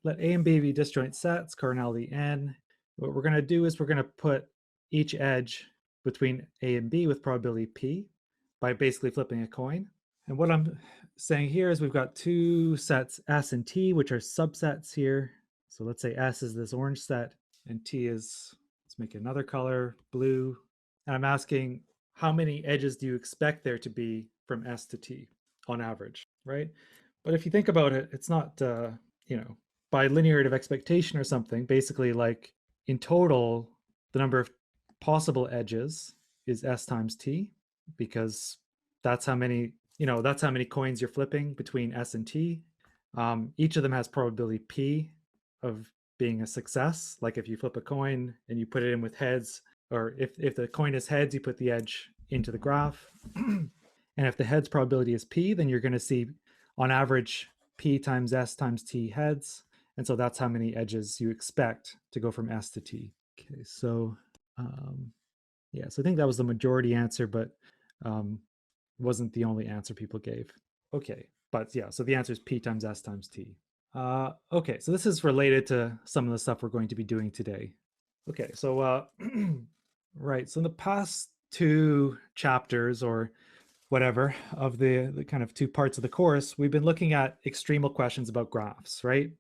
let A and B be disjoint sets, cardinality n. What we're going to do is we're going to put each edge between A and B with probability p by basically flipping a coin. And what I'm saying here is we've got two sets S and T, which are subsets here. So let's say S is this orange set and T is, let's make another color, blue. And I'm asking, how many edges do you expect there to be from S to T on average, right? But if you think about it, it's not, by linearity of expectation or something. Basically, like in total, the number of possible edges is S times T, because that's how many, that's how many coins you're flipping between S and T. Each of them has probability P of being a success. Like if you flip a coin and you put it in with heads, or if the coin is heads, you put the edge into the graph. And if the heads probability is P, then you're going to see on average P times S times T heads. And so that's how many edges you expect to go from S to T. Okay, so yeah, so I think that was the majority answer, but wasn't the only answer people gave. Okay, but yeah, so the answer is P times S times T. Okay, so this is related to some of the stuff we're going to be doing today. Okay, so right, so in the past two chapters or whatever of the kind of two parts of the course, we've been looking at extremal questions about graphs, right?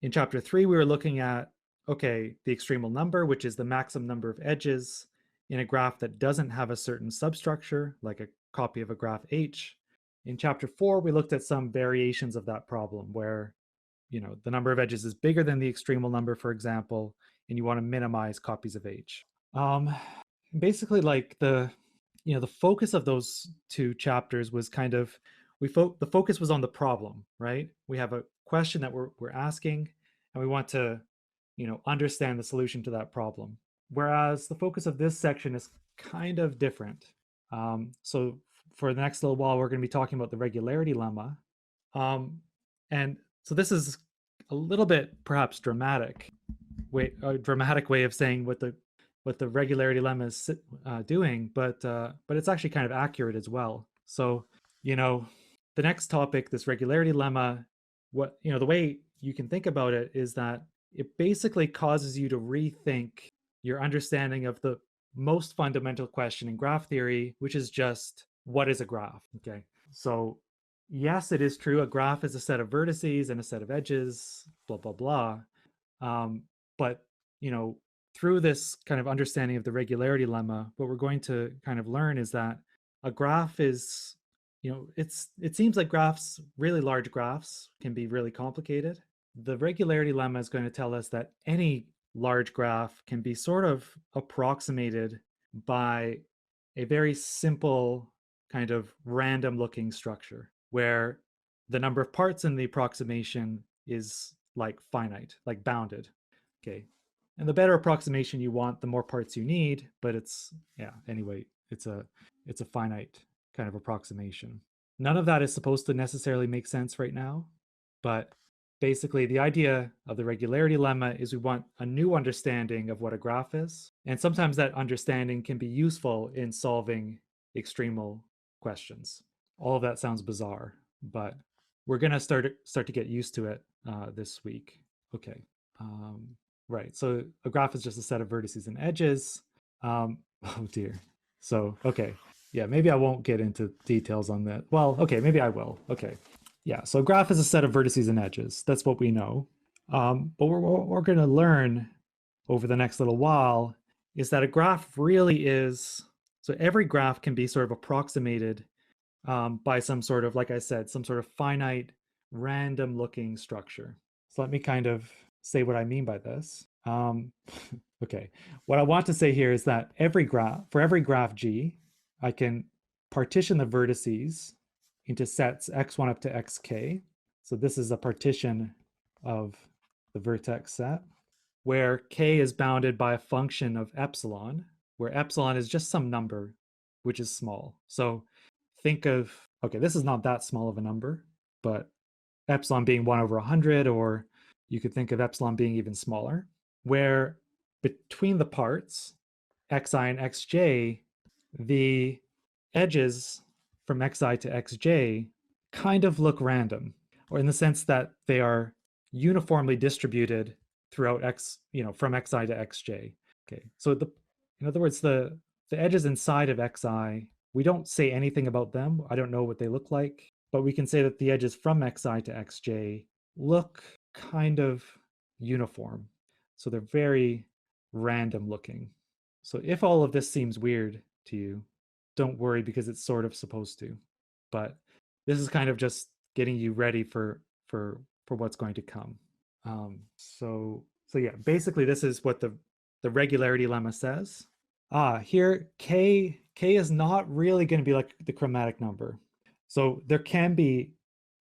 In chapter 3, we were looking at, okay, the extremal number, which is the maximum number of edges in a graph that doesn't have a certain substructure, like a copy of a graph H. In chapter 4, we looked at some variations of that problem where, the number of edges is bigger than the extremal number, for example, and you want to minimize copies of H. Basically, like the focus of those two chapters was kind of, the focus was on the problem, right? We have a question that we're asking, and we want to, understand the solution to that problem. Whereas the focus of this section is kind of different. So for the next little while, we're going to be talking about the regularity lemma. And so this is a little bit perhaps a dramatic way of saying what the regularity lemma is doing, but it's actually kind of accurate as well. So, the next topic, this regularity lemma, the way you can think about it is that it basically causes you to rethink your understanding of the most fundamental question in graph theory, which is just, what is a graph? Okay, so yes, it is true, a graph is a set of vertices and a set of edges, blah, blah, blah. But, through this kind of understanding of the regularity lemma, what we're going to kind of learn is that a graph is, it seems like graphs, really large graphs, can be really complicated. The regularity lemma is going to tell us that any large graph can be sort of approximated by a very simple kind of random looking structure where the number of parts in the approximation is like finite, like bounded. Okay. And the better approximation you want, the more parts you need, but anyway, it's a finite kind of approximation. None of that is supposed to necessarily make sense right now, but basically the idea of the regularity lemma is we want a new understanding of what a graph is. And sometimes that understanding can be useful in solving extremal questions. All of that sounds bizarre, but we're going to start to get used to it this week. Okay. Right, so a graph is just a set of vertices and edges. Oh dear. So, okay. Yeah, maybe I won't get into details on that. Well, okay, maybe I will. Okay. Yeah, so a graph is a set of vertices and edges. That's what we know. But what we're going to learn over the next little while is that a graph really is, so every graph can be sort of approximated by some sort of, like I said, some sort of finite, random looking structure. So let me kind of say what I mean by this. Okay, what I want to say here is that for every graph G, I can partition the vertices into sets x1 up to xk. So this is a partition of the vertex set where k is bounded by a function of epsilon, where epsilon is just some number which is small. So think of, okay, this is not that small of a number, but epsilon being 1 over 100, or you could think of epsilon being even smaller, where between the parts, xi and xj, the edges from xi to xj kind of look random, or in the sense that they are uniformly distributed throughout x, from xi to xj. Okay, so in other words, the edges inside of xi, we don't say anything about them. I don't know what they look like, but we can say that the edges from xi to xj look kind of uniform. So they're very random looking. So if all of this seems weird to you, don't worry, because it's sort of supposed to. But this is kind of just getting you ready for what's going to come. So yeah, basically this is what the regularity lemma says. Here k is not really going to be like the chromatic number. So there can be,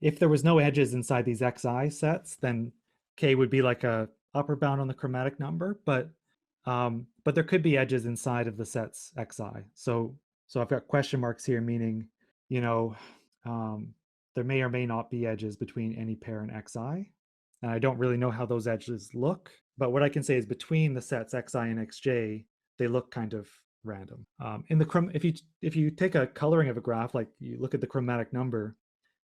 if there was no edges inside these xi sets, then k would be like a upper bound on the chromatic number, but there could be edges inside of the sets xi. So I've got question marks here, meaning, there may or may not be edges between any pair in xi. And I don't really know how those edges look, but what I can say is between the sets xi and xj, they look kind of random. If you take a coloring of a graph, like you look at the chromatic number,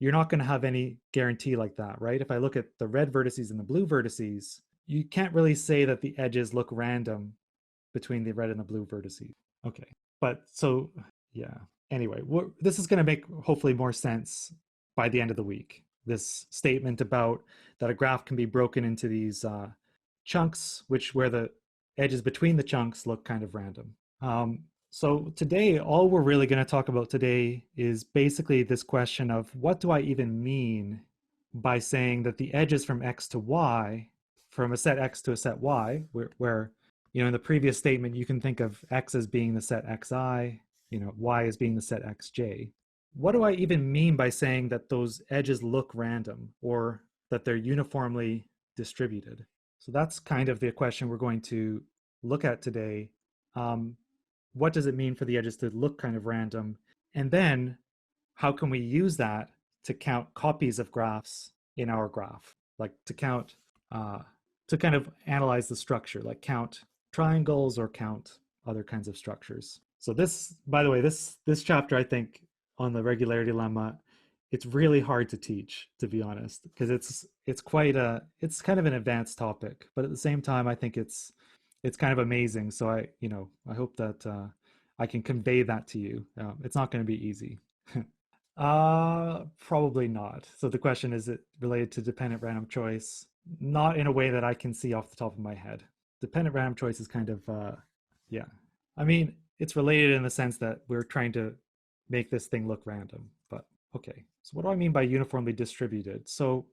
you're not going to have any guarantee like that, right? If I look at the red vertices and the blue vertices, you can't really say that the edges look random between the red and the blue vertices. Okay, but so yeah. Anyway, this is going to make hopefully more sense by the end of the week. This statement about that a graph can be broken into these chunks, where the edges between the chunks look kind of random. So today, all we're really going to talk about today is basically this question of what do I even mean by saying that the edges from x to y, from a set x to a set y, where in the previous statement, you can think of x as being the set xi, y as being the set xj. What do I even mean by saying that those edges look random, or that they're uniformly distributed? So that's kind of the question we're going to look at today. What does it mean for the edges to look kind of random? And then how can we use that to count copies of graphs in our graph? Like to count, to kind of analyze the structure, like count triangles or count other kinds of structures. So this, by the way, this chapter, I think, on the regularity lemma, it's really hard to teach, to be honest, because it's kind of an advanced topic, but at the same time, I think it's kind of amazing. So I hope that I can convey that to you. It's not going to be easy. Probably not. So the question, is it related to dependent random choice? Not in a way that I can see off the top of my head. Dependent random choice is kind of, yeah. I mean, it's related in the sense that we're trying to make this thing look random, but okay. So what do I mean by uniformly distributed? So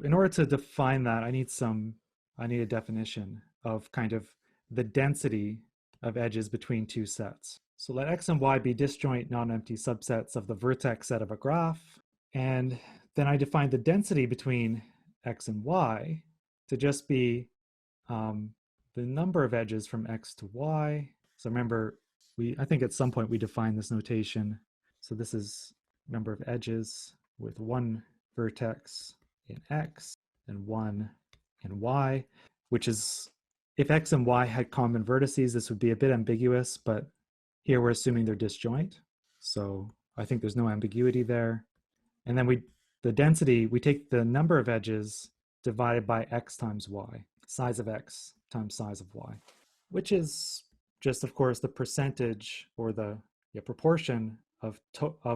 in order to define that, I need a definition of kind of the density of edges between two sets. So let x and y be disjoint non-empty subsets of the vertex set of a graph. And then I define the density between x and y to just be the number of edges from x to y. So remember, I think at some point we defined this notation. So this is number of edges with one vertex in x and one in y, which is, if x and y had common vertices, this would be a bit ambiguous, but here we're assuming they're disjoint. So I think there's no ambiguity there. And then the density, we take the number of edges divided by x times y, size of x times size of y, which is just, of course, the percentage or the proportion of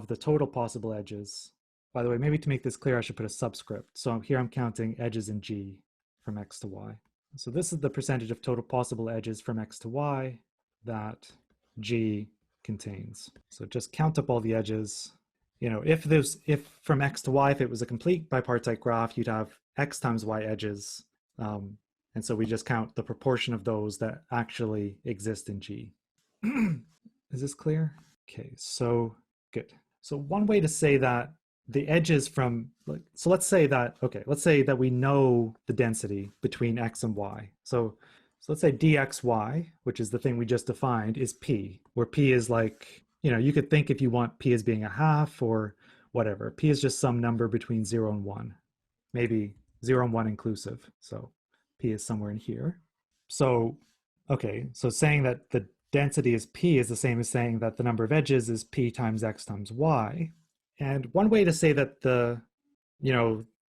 the total possible edges. By the way, maybe to make this clear, I should put a subscript. So here I'm counting edges in G from x to y. So this is the percentage of total possible edges from x to y that G contains. So just count up all the edges. If from x to y, if it was a complete bipartite graph, you'd have x times y edges. And so we just count the proportion of those that actually exist in G. Is this clear? Okay, so good. So one way to say that the edges from, so let's say that we know the density between x and y. So let's say dxy, which is the thing we just defined, is p, where p is like, you could think, if you want, p as being a half or whatever. P is just some number between 0 and 1, maybe 0 and 1 inclusive. So p is somewhere in here. So, okay, so saying that the density is p is the same as saying that the number of edges is p times x times y. And one way to say that the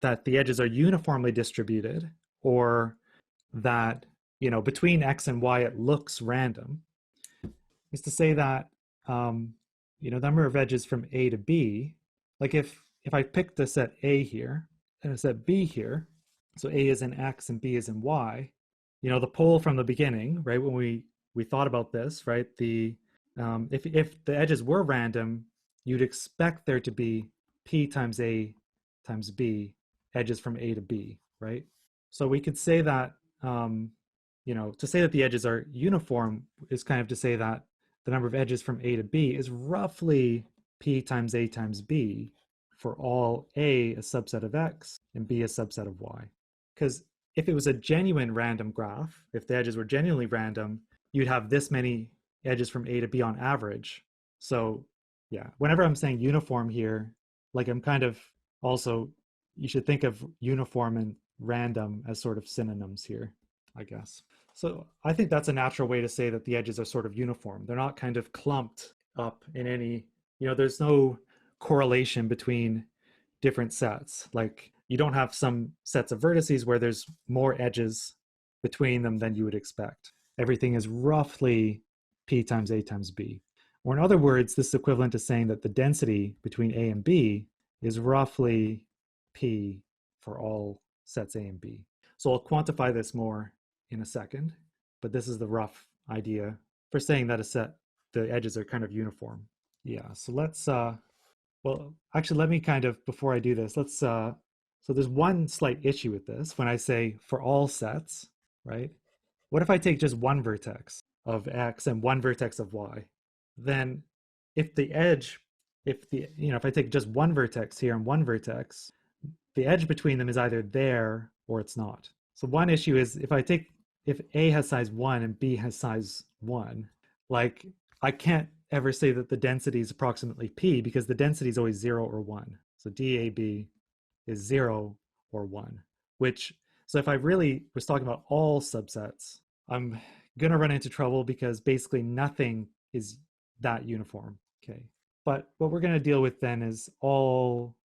that the edges are uniformly distributed, or that, between x and y it looks random, is to say that, number of edges from A to B, like if I picked a set A here and a set B here, so A is in X and B is in Y, the pole from the beginning, right, when we thought about this, right, if the edges were random, you'd expect there to be P times A times B edges from A to B, right? So we could say that, to say that the edges are uniform is kind of to say that the number of edges from A to B is roughly P times A times B for all A a subset of X and B a subset of Y. Because if it was a genuine random graph, if the edges were genuinely random, you'd have this many edges from A to B on average. So yeah, whenever I'm saying uniform here, like I'm kind of also, you should think of uniform and random as sort of synonyms here, I guess. So I think that's a natural way to say that the edges are sort of uniform. They're not kind of clumped up in any, there's no correlation between different sets. Like you don't have some sets of vertices where there's more edges between them than you would expect. Everything is roughly P times A times B. Or in other words, this is equivalent to saying that the density between A and B is roughly P for all sets A and B. So I'll quantify this more in a second, but this is the rough idea for saying that the edges are kind of uniform. Yeah, so let's, well, actually, let me kind of, before I do this, so there's one slight issue with this. When I say for all sets, right? What if I take just one vertex of X and one vertex of Y? Then if the edge, if I take just one vertex here and one vertex, the edge between them is either there or it's not. So one issue is if A has size 1 and B has size 1, like I can't ever say that the density is approximately P because the density is always 0 or 1. So DAB is 0 or 1, so if I really was talking about all subsets, I'm going to run into trouble because basically nothing is that uniform. Okay. But what we're going to deal with then is all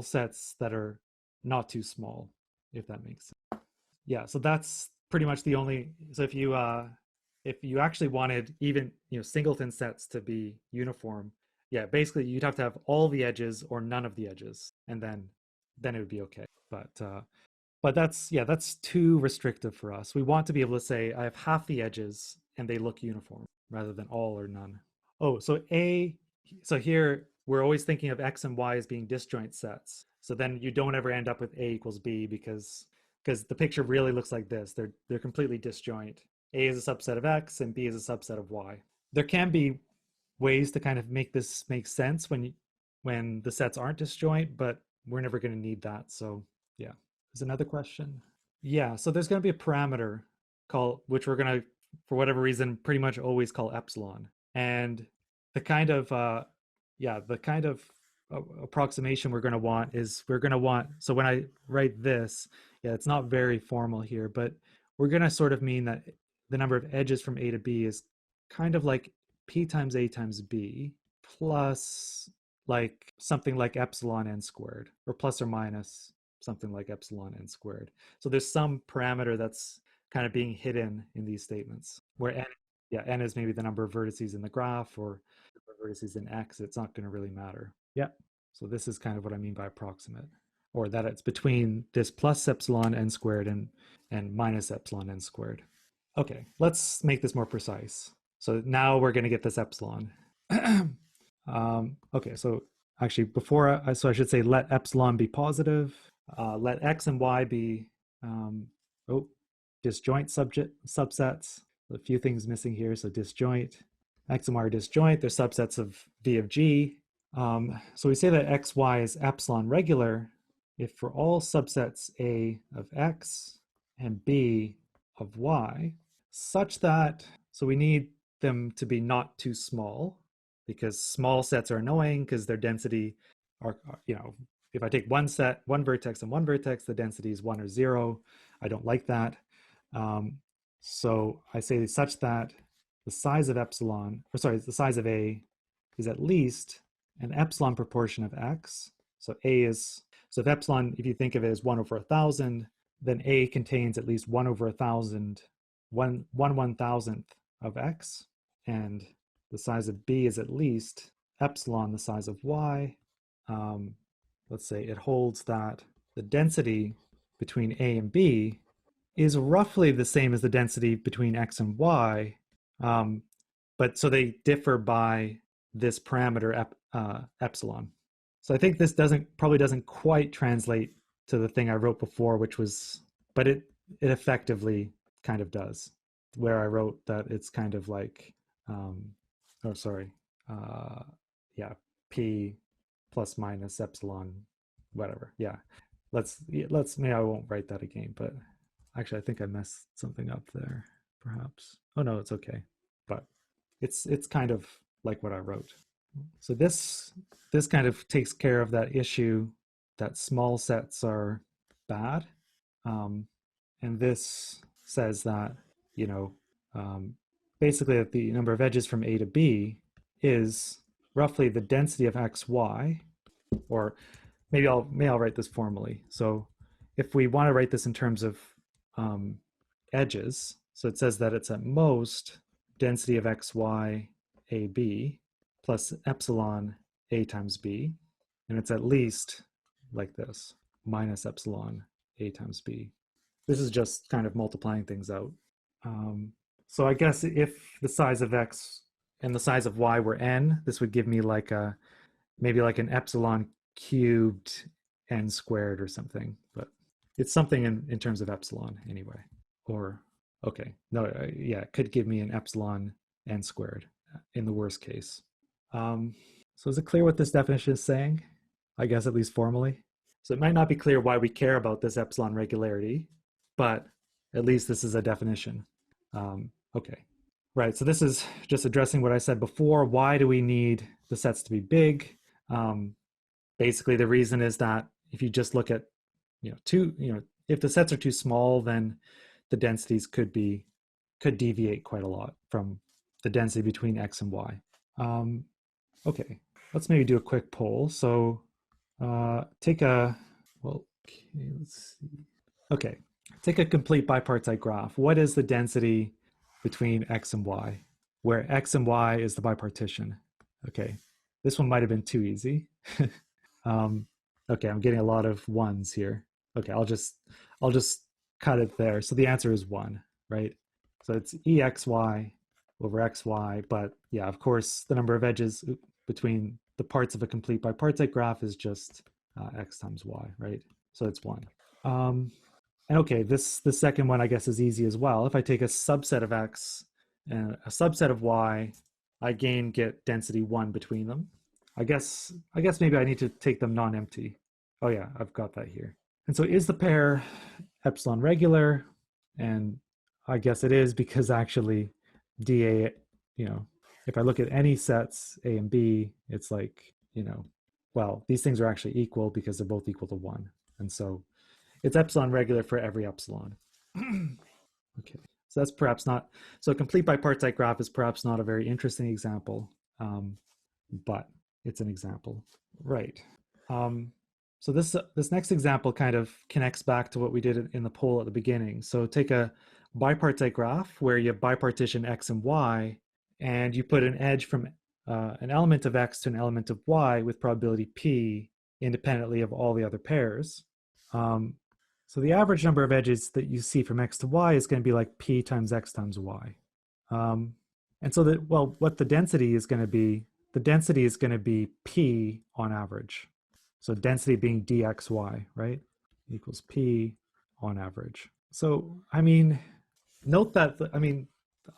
sets that are not too small, if that makes sense. Yeah, so that's pretty much the only, so if you actually wanted even, singleton sets to be uniform, yeah, basically you'd have to have all the edges or none of the edges, and then it would be okay. But that's too restrictive for us. We want to be able to say I have half the edges and they look uniform rather than all or none. Oh, so here we're always thinking of X and Y as being disjoint sets. So then you don't ever end up with A equals B because the picture really looks like this. They're completely disjoint. A is a subset of X and B is a subset of Y. There can be ways to kind of make this make sense when the sets aren't disjoint, but we're never going to need that. So yeah. There's another question. Yeah, so there's going to be a parameter which we're going to, for whatever reason, pretty much always call epsilon. And the kind of approximation we're going to want is so when I write this, yeah, it's not very formal here, but we're going to sort of mean that the number of edges from A to B is kind of like P times A times B plus like something like epsilon n squared, or plus or minus something like epsilon n squared. So there's some parameter that's kind of being hidden in these statements where n is maybe the number of vertices in the graph or vertices in X. It's not going to really matter. Yeah. So this is kind of what I mean by approximate, or that it's between this plus epsilon n squared and minus epsilon n squared. Okay, let's make this more precise. So now we're going to get this epsilon. Okay, so actually so I should say let epsilon be positive. Let X and Y be disjoint subsets. A few things missing here. So disjoint. X and Y are disjoint. They're subsets of V of G. So we say that X, Y is epsilon regular if for all subsets A of X and B of Y, such that, so we need them to be not too small, because small sets are annoying because their density are if I take one vertex and one vertex, the density is 1 or 0. I don't like that. So I say such that the size of the size of A is at least an epsilon proportion of X. So A is, So if epsilon, if you think of it as 1 over 1,000, then A contains at least 1 over 1,000, 1/1000th of X, and the size of B is at least epsilon the size of Y. Let's say it holds that the density between A and B is roughly the same as the density between X and Y, but so they differ by this parameter epsilon. So I think this probably doesn't quite translate to the thing I wrote before, which was, but it effectively kind of does, where I wrote that it's kind of like, oh sorry, yeah, P plus minus epsilon, whatever. Yeah, let's maybe I won't write that again, but actually I think I messed something up there, perhaps. Oh no, it's okay, but it's kind of like what I wrote. So this kind of takes care of that issue that small sets are bad, and this says that, you know, basically that the number of edges from A to B is roughly the density of xy, or maybe I'll write this formally. So if we want to write this in terms of edges, so it says that it's at most density of xy ab plus epsilon a times b, and it's at least like this, minus epsilon a times b. This is just kind of multiplying things out. So I guess if the size of x and the size of y were n, this would give me like maybe like an epsilon cubed n squared or something, but it's something in terms of epsilon anyway. Or, okay, no, yeah, it could give me an epsilon n squared in the worst case. So is it clear what this definition is saying? I guess at least formally. So it might not be clear why we care about this epsilon regularity, but at least this is a definition. Okay, right, so this is just addressing what I said before. Why do we need the sets to be big? Basically, the reason is that if you just look at, if the sets are too small, then the densities could deviate quite a lot from the density between x and y. Okay, let's maybe do a quick poll. So take a, well, okay, let's see. Okay, take a complete bipartite graph. What is the density between x and y, where x and y is the bipartition? Okay, this one might have been too easy. Okay, I'm getting a lot of ones here. Okay, I'll just cut it there. So the answer is 1, right? So it's exy over xy, but yeah, of course, the number of edges between the parts of a complete bipartite graph is just x times y, right? So it's 1. And okay, the second one I guess is easy as well. If I take a subset of x and a subset of y, I get density 1 between them. I guess maybe I need to take them non-empty. Oh yeah, I've got that here. And so is the pair epsilon regular? And I guess it is, because actually dA, if I look at any sets A and B, it's like, well, these things are actually equal because they're both equal to 1. And so it's epsilon regular for every epsilon. Okay, so that's perhaps not, so a complete bipartite graph is perhaps not a very interesting example, but it's an example, right? So this next example kind of connects back to what we did in the poll at the beginning. So take a bipartite graph where you bipartition x and y, and you put an edge from an element of x to an element of y with probability p independently of all the other pairs. So the average number of edges that you see from x to y is going to be like p times x times y. And so what the density is going to be, the density is going to be p on average. So density being dxy, right? Equals p on average. So, I mean, note that,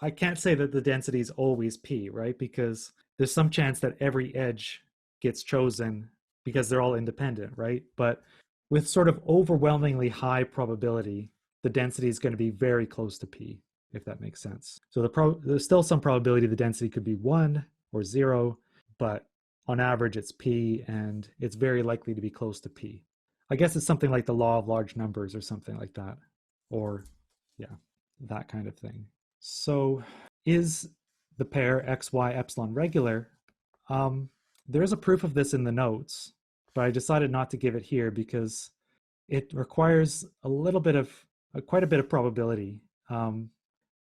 I can't say that the density is always p, right? Because there's some chance that every edge gets chosen because they're all independent, right? But with sort of overwhelmingly high probability, the density is going to be very close to p, if that makes sense. So there's still some probability the density could be 1 or 0, but on average it's p, and it's very likely to be close to p. I guess it's something like the law of large numbers or something like that, or yeah, that kind of thing. So is the pair xy epsilon regular? There's a proof of this in the notes. but I decided not to give it here because it requires a little bit of quite a bit of probability,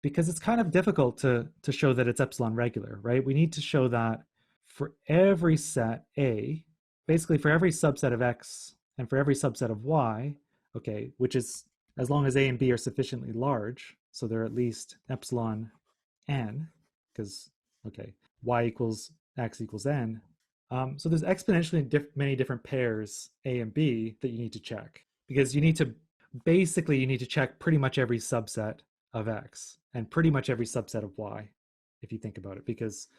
because it's kind of difficult to show that it's epsilon regular, right? We need to show that for every set A, basically for every subset of X and for every subset of Y, okay, which is as long as A and B are sufficiently large, so they're at least epsilon n, because, okay, Y equals X equals n. So there's exponentially many different pairs A and B that you need to check, because you need to check pretty much every subset of X and pretty much every subset of Y, if you think about it, because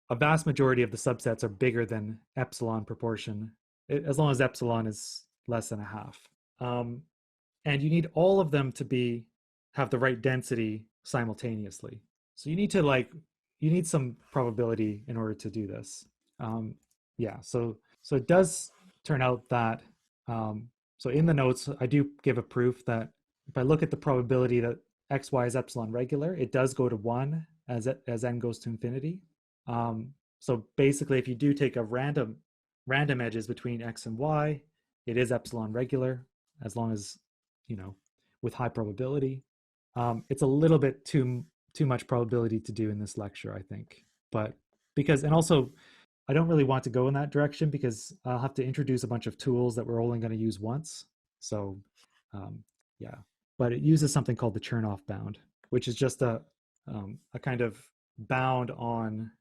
a vast majority of the subsets are bigger than epsilon proportion, as long as epsilon is less than a half. And you need all of them to have the right density simultaneously. So you need some probability in order to do this. Yeah, so it does turn out that, so in the notes, I do give a proof that if I look at the probability that xy is epsilon regular, it does go to 1 as n goes to infinity. So basically, if you do take a random edges between x and y, it is epsilon regular, as long as, with high probability. It's a little bit too much probability to do in this lecture, I think. But and also, I don't really want to go in that direction because I'll have to introduce a bunch of tools that we're only going to use once. So, yeah. But it uses something called the Chernoff bound, which is just a kind of bound on,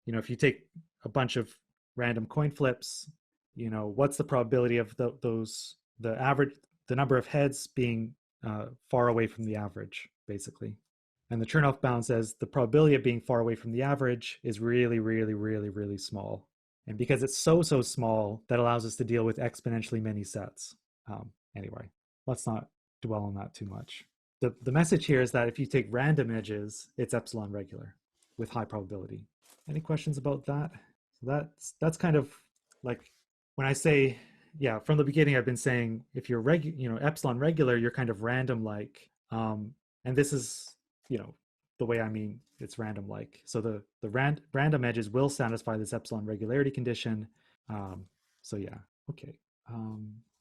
if you take a bunch of random coin flips, what's the probability of the number of heads being far away from the average, basically. And the Chernoff bound says the probability of being far away from the average is really, really, really, really small. And because it's so small, that allows us to deal with exponentially many sets. Anyway, let's not dwell on that too much. The message here is that if you take random edges, it's epsilon regular with high probability. Any questions about that? So that's kind of like when I say, yeah, from the beginning, I've been saying if you're epsilon regular, you're kind of random like, and this is, the way I mean it's random like. So the random edges will satisfy this epsilon regularity condition. So yeah, okay.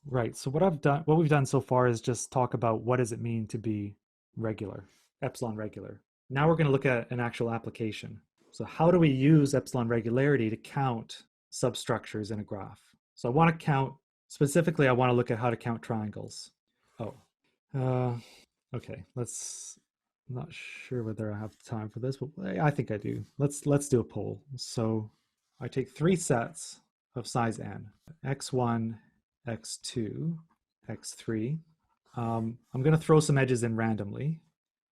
Right. So what we've done so far is just talk about what does it mean to be regular, epsilon regular. Now we're going to look at an actual application. So how do we use epsilon regularity to count substructures in a graph? So I want to count, specifically, I want to look at how to count triangles. Okay, I'm not sure whether I have time for this, but I think I do. Let's do a poll. So I take 3 sets of size n, x1, x2, x3. I'm going to throw some edges in randomly.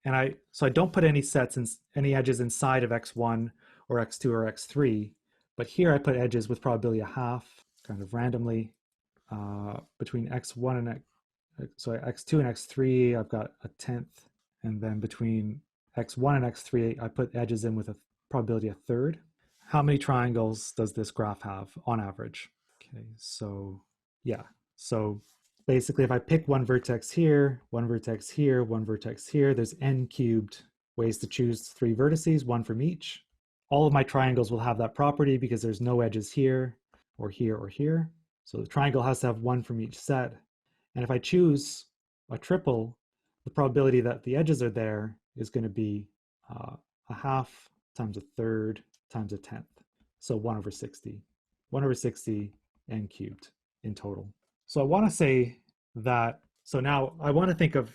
And so I don't put any edges inside of x1 or x2 or x3, but here I put edges with probability a half, kind of randomly, between x1 and x2 and x3, I've got a tenth, and then between x1 and x3, I put edges in with a probability a third. How many triangles does this graph have on average? Okay, so yeah, so basically if I pick one vertex here, one vertex here, one vertex here, there's n cubed ways to choose 3 vertices, 1 from each. All of my triangles will have that property because there's no edges here or here or here. So the triangle has to have 1 from each set. And if I choose a triple, the probability that the edges are there is going to be a half times a third times a tenth. So 1 over 60. 1 over 60 n cubed in total. So I want to say that, so now I want to think of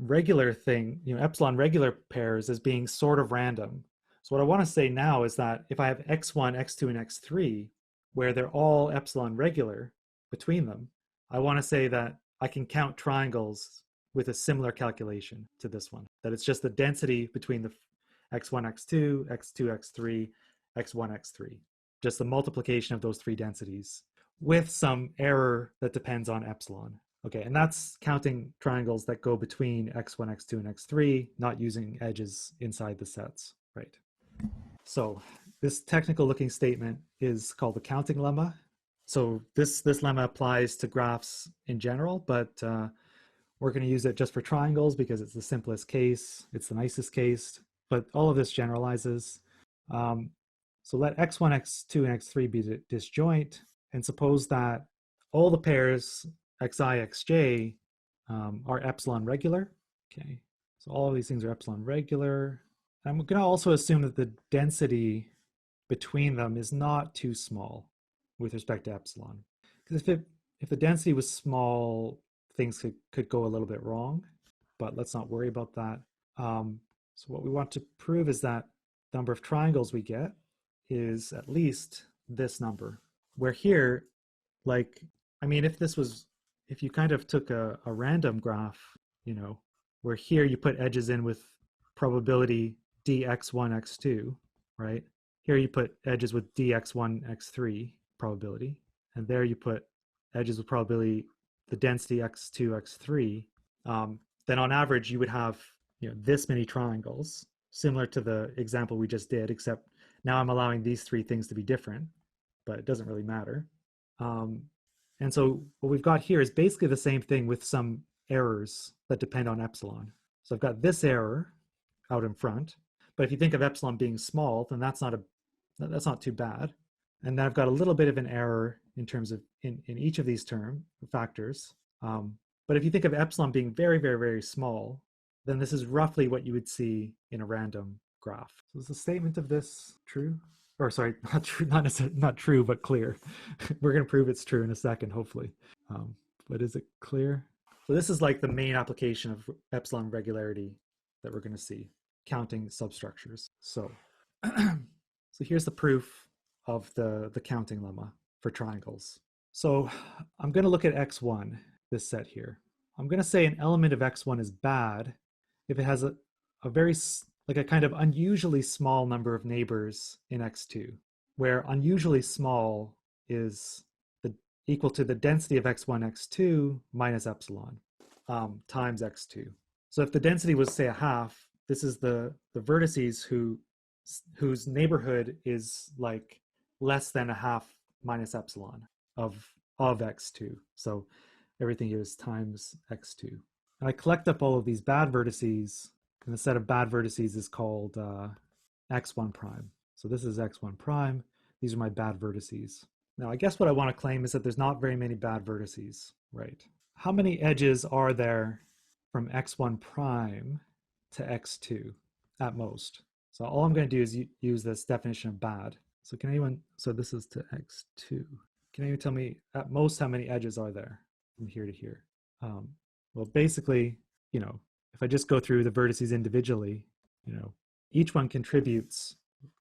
epsilon regular pairs as being sort of random. So what I want to say now is that if I have x1, x2, and x3, where they're all epsilon regular between them, I want to say that I can count triangles with a similar calculation to this one, that it's just the density between the x1, x2, x2, x3, x1, x3, just the multiplication of those 3 densities with some error that depends on epsilon. Okay, and that's counting triangles that go between x1, x2, and x3, not using edges inside the sets, right? So this technical looking statement is called the counting lemma. So this lemma applies to graphs in general, but we're going to use it just for triangles because it's the simplest case, it's the nicest case, but all of this generalizes. So let x1, x2, and x3 be disjoint, and suppose that all the pairs xi, xj are epsilon regular. Okay, so all of these things are epsilon regular. I'm going to also assume that the density between them is not too small with respect to epsilon. Because if the density was small, things could go a little bit wrong, but let's not worry about that. So what we want to prove is that the number of triangles we get is at least this number, where here, like, I mean, if you kind of took a random graph, where here you put edges in with probability dx1, x2, right? Here you put edges with dx1, x3 probability, and there you put edges with probability the density x2, x3. Then on average you would have this many triangles, similar to the example we just did, except now I'm allowing these three things to be different, but it doesn't really matter. And so what we've got here is basically the same thing with some errors that depend on epsilon. So I've got this error out in front, but if you think of epsilon being small, then that's not too bad. And then I've got a little bit of an error in terms of in each of these factors. But if you think of epsilon being very, very, very small, then this is roughly what you would see in a random graph. So is the statement of this true? Or sorry, not true, not true, but clear. We're going to prove it's true in a second, hopefully. But is it clear? So this is like the main application of epsilon regularity that we're going to see, counting substructures. So, so here's the proof of the counting lemma for triangles. So I'm going to look at x1, this set here. I'm going to say an element of x1 is bad if it has a very, like a kind of unusually small number of neighbors in x2, where unusually small is equal to the density of x1, x2 minus epsilon times x2. So if the density was, say, a half, this is the vertices whose neighborhood is like less than a half minus epsilon of x2. So everything here is times x2. And I collect up all of these bad vertices, and the set of bad vertices is called x1 prime. So this is x1 prime. These are my bad vertices. Now, I guess what I want to claim is that there's not very many bad vertices, right? How many edges are there from x1 prime to x2 at most? So all I'm going to do is use this definition of bad. So so this is to x2. Can anyone tell me at most how many edges are there from here to here? Well, basically, if I just go through the vertices individually, each one contributes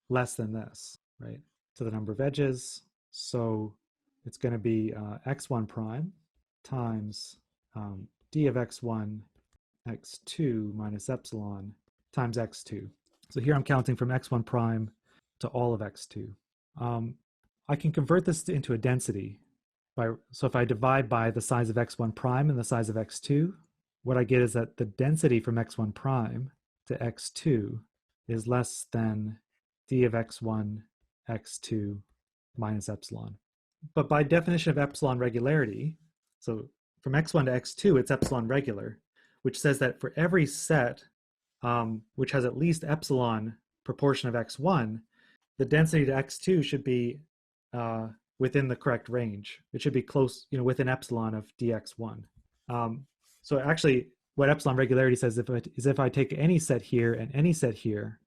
less than this, right, to the number of edges. So it's going to be x1 prime times d of x1, x2 minus epsilon times x2. So here I'm counting from x1 prime to all of x2. I can convert this into a density. So if I divide by the size of x1 prime and the size of x2, what I get is that the density from x1 prime to x2 is less than d of x1, x2 minus epsilon. But by definition of epsilon regularity, so from x1 to x2, it's epsilon regular, which says that for every set which has at least epsilon proportion of x1, the density to x2 should be within the correct range. It should be close, within epsilon of dx1. So actually, what epsilon regularity says is if I take any set here and any set here,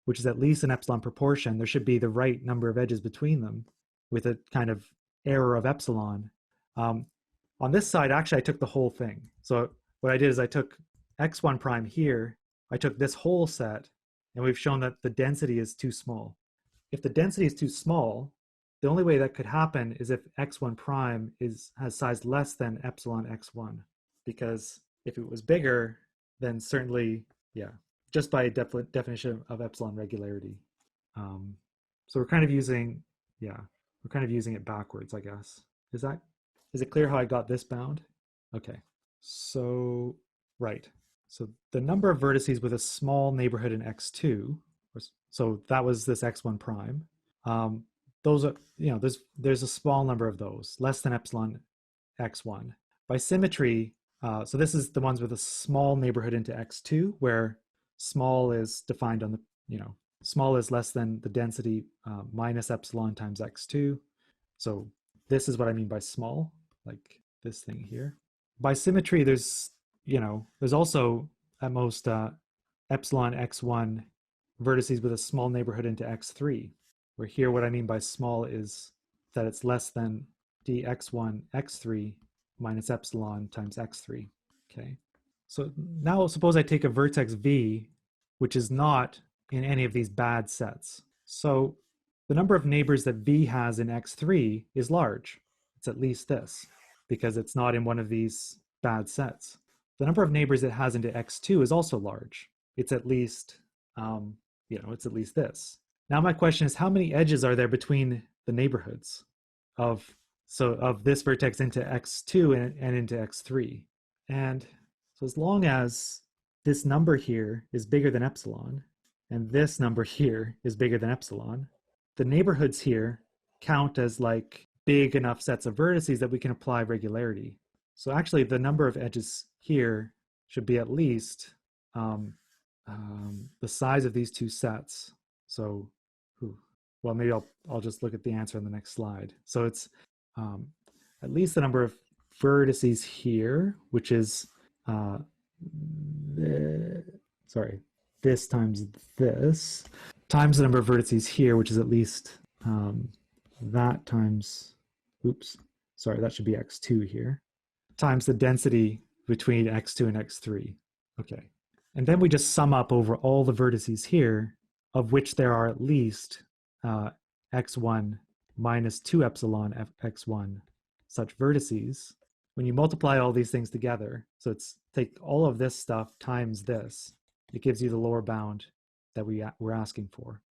which is at least an epsilon proportion, there should be the right number of edges between them with a kind of error of epsilon. On this side, actually, I took the whole thing. So what I did is I took x1 prime here, I took this whole set, and we've shown that the density is too small. If the density is too small, the only way that could happen is if x1 prime has size less than epsilon x1. Because if it was bigger, then certainly, just by definition of epsilon regularity. So we're kind of using it backwards, I guess. Is it clear how I got this bound? Okay, so, right. So the number of vertices with a small neighborhood in x2, so that was this x1 prime. Those are, there's a small number of those, less than epsilon x1. By symmetry, so this is the ones with a small neighborhood into x2, where small is defined on the, small is less than the density minus epsilon times x2. So this is what I mean by small, like this thing here. By symmetry, there's also at most epsilon x1 vertices with a small neighborhood into x3, where here what I mean by small is that it's less than dx1 x3 minus epsilon times x3. Okay, so now suppose I take a vertex v, which is not in any of these bad sets. So the number of neighbors that v has in x3 is large. It's at least this, because it's not in one of these bad sets. The number of neighbors it has into x2 is also large. It's at least, it's at least this. Now my question is, how many edges are there between the neighborhoods of this vertex into x2 and into x3? And so as long as this number here is bigger than epsilon, and this number here is bigger than epsilon, the neighborhoods here count as like big enough sets of vertices that we can apply regularity. So actually the number of edges here should be at least the size of these two sets. So, well, maybe I'll just look at the answer on the next slide. So it's at least the number of vertices here, which is this times this, times the number of vertices here, which is at least that times, that should be x2 here, times the density between x2 and x3. Okay. And then we just sum up over all the vertices here, of which there are at least x1 minus 2 epsilon x1 such vertices. When you multiply all these things together, so it's take all of this stuff times this, it gives you the lower bound that we're asking for.